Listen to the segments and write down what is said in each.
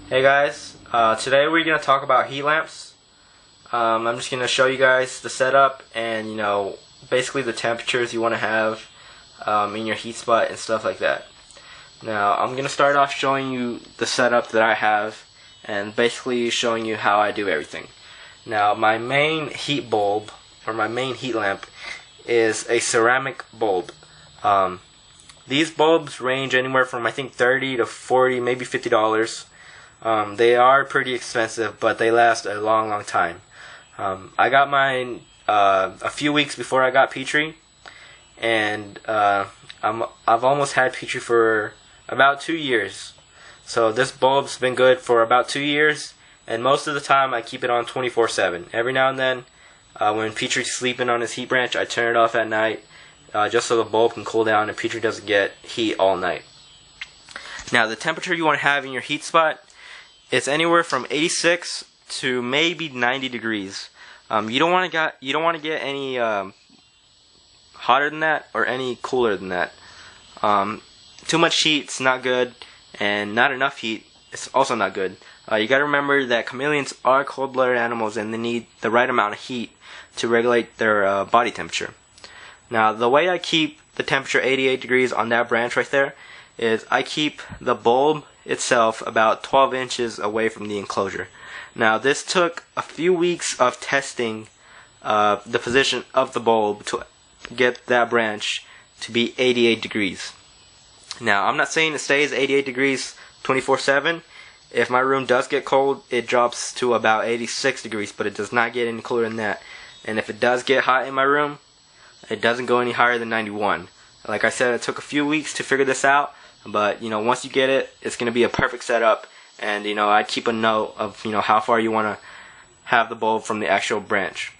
Hey guys, today we're going to talk about heat lamps. I'm just going to show you guys the setup and basically the temperatures you want to have in your heat spot and stuff like that. Now I'm going to start off showing you the setup that I have and basically showing you how I do everything. Now my main heat bulb or my main heat lamp is a ceramic bulb. These bulbs range anywhere from I think $30 to $40, maybe $50. They are pretty expensive, but they last a long time. I got mine a few weeks before I got Petrie, and I've almost had Petrie for about 2 years. So this bulb's been good for about 2 years, and most of the time I keep it on 24/7. Every now and then, when Petrie's sleeping on his heat branch, I turn it off at night, just so the bulb can cool down and Petrie doesn't get heat all night. Now the temperature you want to have in your heat spot, it's anywhere from 86 to maybe 90 degrees. You don't want to get any hotter than that or any cooler than that. Too much heat's not good, and not enough heat is also not good. You got to remember that chameleons are cold-blooded animals, and they need the right amount of heat to regulate their body temperature. Now, the way I keep the temperature 88 degrees on that branch right there is I keep the bulb itself about 12 inches away from the enclosure. Now this took a few weeks of testing the position of the bulb to get that branch to be 88 degrees. Now I'm not saying it stays 88 degrees 24/7. If my room does get cold, it drops to about 86 degrees, but it does not get any cooler than that. And if it does get hot in my room, it doesn't go any higher than 91. Like I said, it took a few weeks to figure this out. But once you get it, it's going to be a perfect setup. And I keep a note of how far you want to have the bulb from the actual branch.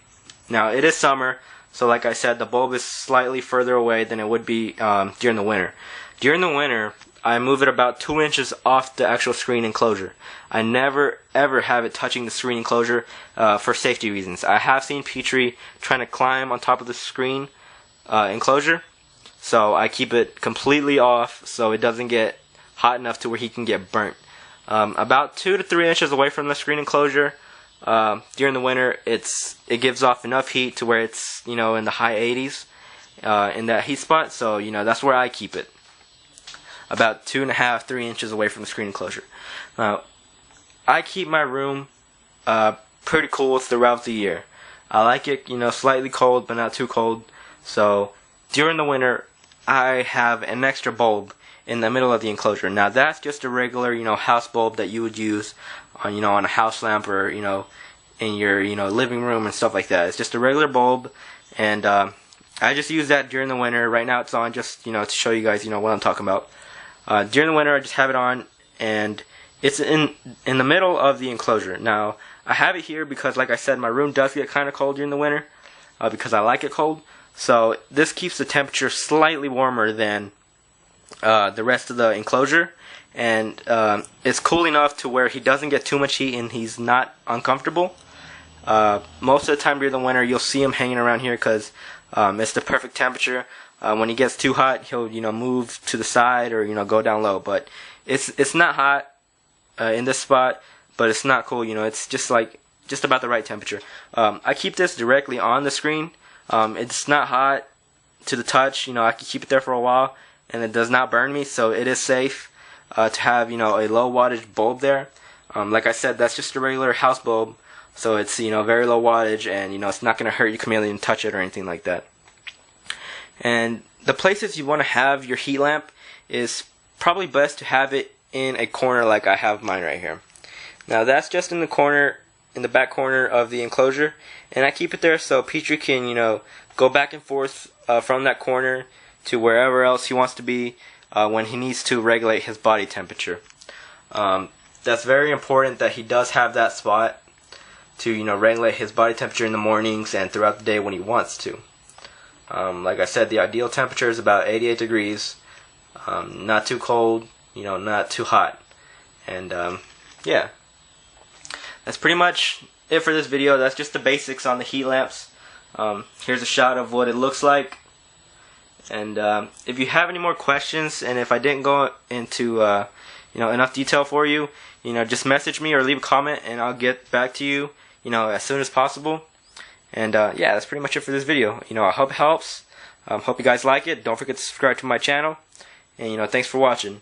Now it is summer, so like I said, the bulb is slightly further away than it would be during the winter. During the winter, I move it about 2 inches off the actual screen enclosure. I never ever have it touching the screen enclosure for safety reasons. I have seen Petrie trying to climb on top of the screen enclosure. So I keep it completely off so it doesn't get hot enough to where he can get burnt. About 2 to 3 inches away from the screen enclosure, during the winter, it gives off enough heat to where it's in the high 80s in that heat spot. So that's where I keep it. About 2.5, 3 inches away from the screen enclosure. Now I keep my room pretty cool throughout the year. I like it slightly cold but not too cold. So during the winter, I have an extra bulb in the middle of the enclosure. Now that's just a regular, house bulb that you would use on, on a house lamp or, in your, living room and stuff like that. It's just a regular bulb, and I just use that during the winter. Right now it's on just, to show you guys, what I'm talking about. During the winter, I just have it on, and it's in the middle of the enclosure. Now I have it here because, like I said, my room does get kind of cold during the winter because I like it cold. So this keeps the temperature slightly warmer than the rest of the enclosure, and it's cool enough to where he doesn't get too much heat and he's not uncomfortable. Most of the time during the winter, you'll see him hanging around here because it's the perfect temperature. When he gets too hot, he'll move to the side or go down low. But it's not hot in this spot, but it's not cool. It's just about the right temperature. I keep this directly on the screen. It's not hot to the touch. I can keep it there for a while, and it does not burn me, so it is safe to have a low wattage bulb there. Like I said, that's just a regular house bulb, so it's very low wattage, and it's not going to hurt your chameleon touch it or anything like that. And the places you want to have your heat lamp is probably best to have it in a corner like I have mine right here. Now that's just in the corner, in the back corner of the enclosure, and I keep it there so Petrie can go back and forth from that corner to wherever else he wants to be when he needs to regulate his body temperature. That's very important that he does have that spot to regulate his body temperature in the mornings and throughout the day when he wants to. Like I said, the ideal temperature is about 88 degrees, not too cold, not too hot, and yeah. That's pretty much it for this video. That's just the basics on the heat lamps. Here's a shot of what it looks like. And if you have any more questions, and if I didn't go into enough detail for you, just message me or leave a comment and I'll get back to you, as soon as possible. And yeah, that's pretty much it for this video. I hope it helps. Hope you guys like it. Don't forget to subscribe to my channel. And thanks for watching.